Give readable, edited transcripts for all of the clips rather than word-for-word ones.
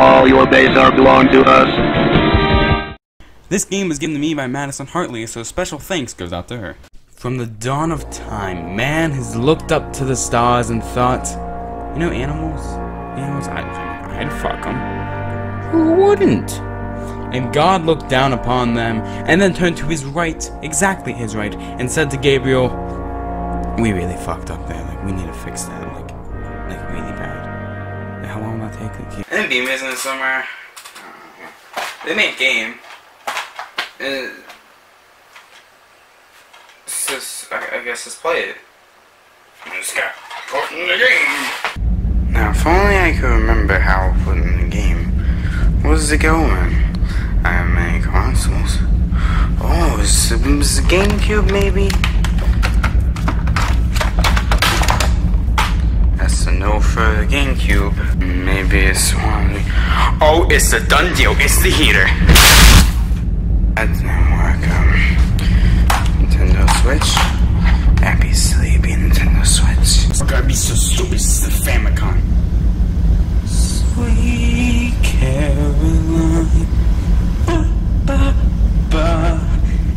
All your base are belong to us. This game was given to me by Madison Hartley, so special thanks goes out to her. From the dawn of time, man has looked up to the stars and thought, you know, animals, I'd fuck them. Who wouldn't? And God looked down upon them, and then turned to his right, exactly his right, and said to Gabriel, we really fucked up there, like, we need to fix that, like really bad. Like, how long will that take? Like, and then Beam is in it somewhere. They made a game. I guess let's play it. I just got put in the game. Now, if only I could remember how to put in the game. Where's it going? I have many consoles. Oh, is it the GameCube maybe? That's a no for the GameCube. Maybe it's one. Oh, it's a done deal. It's the heater. That didn't work. Nintendo Switch. Happy sleepy Nintendo Switch. It's gonna be so stupid. It's the Famicom. Sweet Caroline.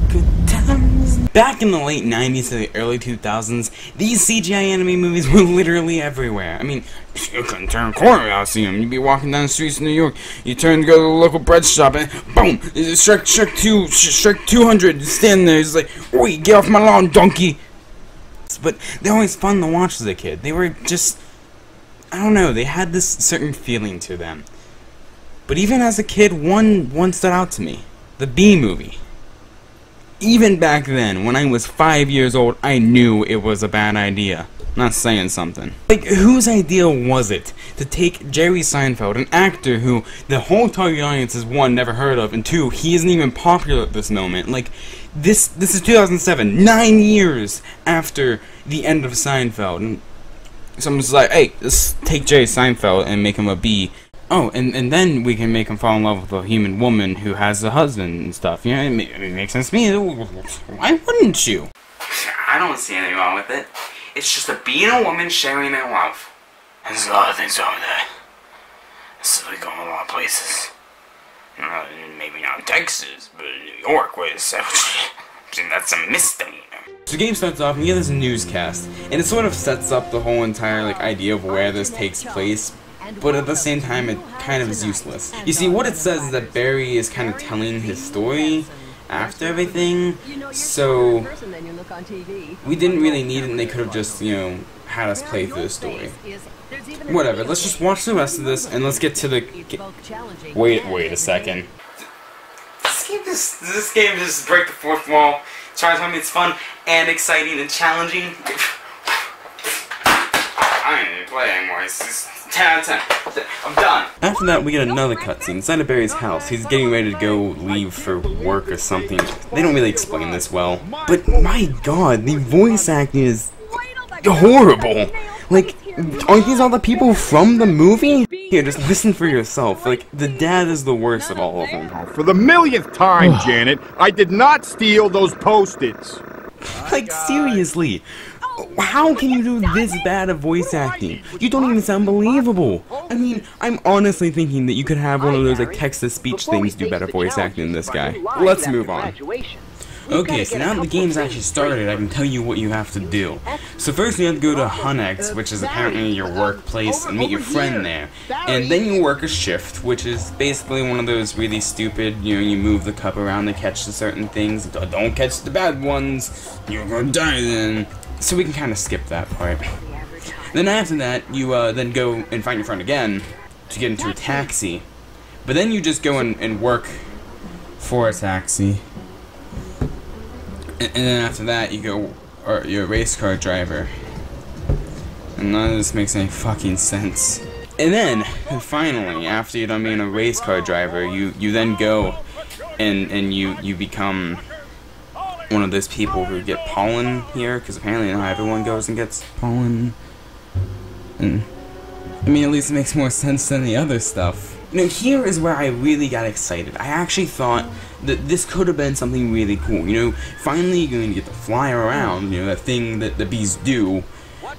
Good times. Back in the late 90s to the early 2000s, these CGI anime movies were literally everywhere. I mean, you couldn't turn a corner without seeing them. You'd be walking down the streets of New York, you turn to go to the local bread shop, and boom! Shrek 200, standing there, it's like, oi, get off my lawn, donkey! But they're always fun to watch as a kid. They were just, I don't know, they had this certain feeling to them. But even as a kid, one stood out to me. The Bee Movie. Even back then, when I was 5 years old, I knew it was a bad idea. Not saying something. Like, whose idea was it to take Jerry Seinfeld, an actor who the whole target audience is, one, never heard of, and two, he isn't even popular at this moment. Like, this is 2007, 9 years after the end of Seinfeld, and someone's like, hey, let's take Jerry Seinfeld and make him a bee. Oh, and then we can make him fall in love with a human woman who has a husband and stuff. You know, it makes sense to me. Why wouldn't you? I don't see anything wrong with it. It's just a bee and a woman sharing their love. There's a lot of things over there. So we go in a lot of places. Maybe not Texas, but New York was. That's a misdemeanor. So the game starts off and you get this newscast, and it sort of sets up the whole entire idea of where this takes place. But at the same time, it kind of is useless. You see, what it says is that Barry is kind of telling his story after everything, so we didn't really need it, and they could have just, you know, had us play through the story. Whatever, let's just watch the rest of this, and let's get to the... Wait a second. This game just break the fourth wall, try to tell me it's fun, and exciting, and challenging. I don't need to play anymore, it's just 10 out of 10. I'm done. After that, we get another cutscene inside of Barry's house. He's getting ready to go leave for work or something. They don't really explain this well. But my god, the voice acting is horrible. Like, aren't these all the people from the movie? Here, just listen for yourself. Like, the dad is the worst of all of them. For the millionth time, Janet, I did not steal those Post-its. Like, seriously. How can you do this bad of voice acting? You don't even sound believable. I mean, I'm honestly thinking that you could have one of those like text-to-speech things do better voice acting than this guy. Let's move on. Okay, so now that the game's actually started, I can tell you what you have to do. So first you have to go to Hunex, which is apparently your workplace, and meet your friend there. And then you work a shift, which is basically one of those really stupid, you know, you move the cup around to catch the certain things. Don't catch the bad ones, you're gonna die then. So we can kind of skip that part. Then after that, you then go and find your friend again to get into a taxi. But then you just go and work for a taxi. And then after that, you go, or you're a race car driver. And none of this makes any fucking sense. And then, finally, after you're done being a race car driver, you then go and you become one of those people who get pollen here, because apparently not everyone goes and gets pollen. And I mean, at least it makes more sense than the other stuff. You know, here is where I really got excited. I actually thought that this could have been something really cool. You know, finally you're going to get to fly around, you know, that thing that the bees do,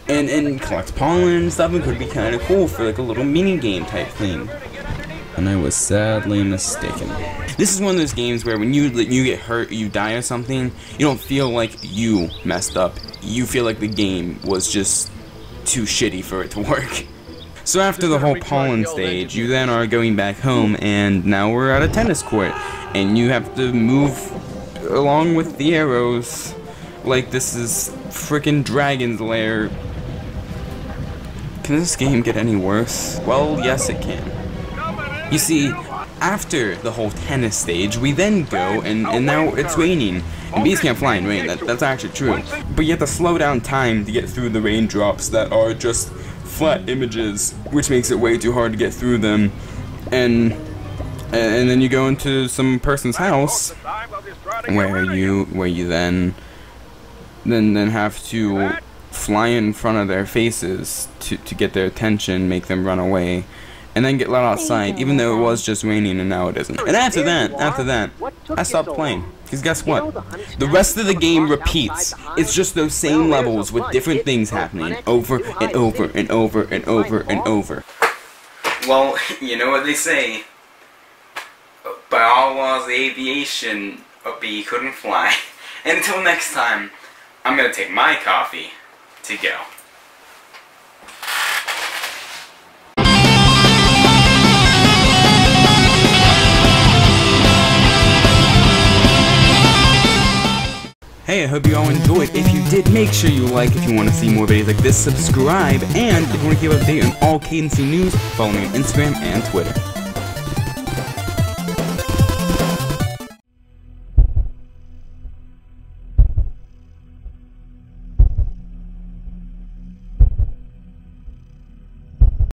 and collect pollen and stuff. It could be kind of cool for like a little mini game type thing. And I was sadly mistaken. This is one of those games where when you get hurt, you die or something, you don't feel like you messed up. You feel like the game was just too shitty for it to work. So after the whole pollen stage, you then are going back home, and now we're at a tennis court, and you have to move along with the arrows like this is frickin' Dragon's Lair. Can this game get any worse? Well, yes it can. You see, after the whole tennis stage, we then go, and now it's raining. And bees can't fly in rain, that's actually true. But you have to slow down time to get through the raindrops that are just flat images, which makes it way too hard to get through them. And then you go into some person's house where you then have to fly in front of their faces to get their attention, make them run away, and then get let outside, even though it was just raining and now it isn't. And after that, I stopped playing. Because guess what? The rest of the game repeats. It's just those same levels with different things happening over and over and over and over and over. Well, you know what they say. By all laws of aviation, a bee couldn't fly. Until next time, I'm gonna take my coffee to go. Hey, I hope you all enjoyed. If you did, make sure you like. If you want to see more videos like this, subscribe. And if you want to keep up to date on all Cadency news, follow me on Instagram and Twitter.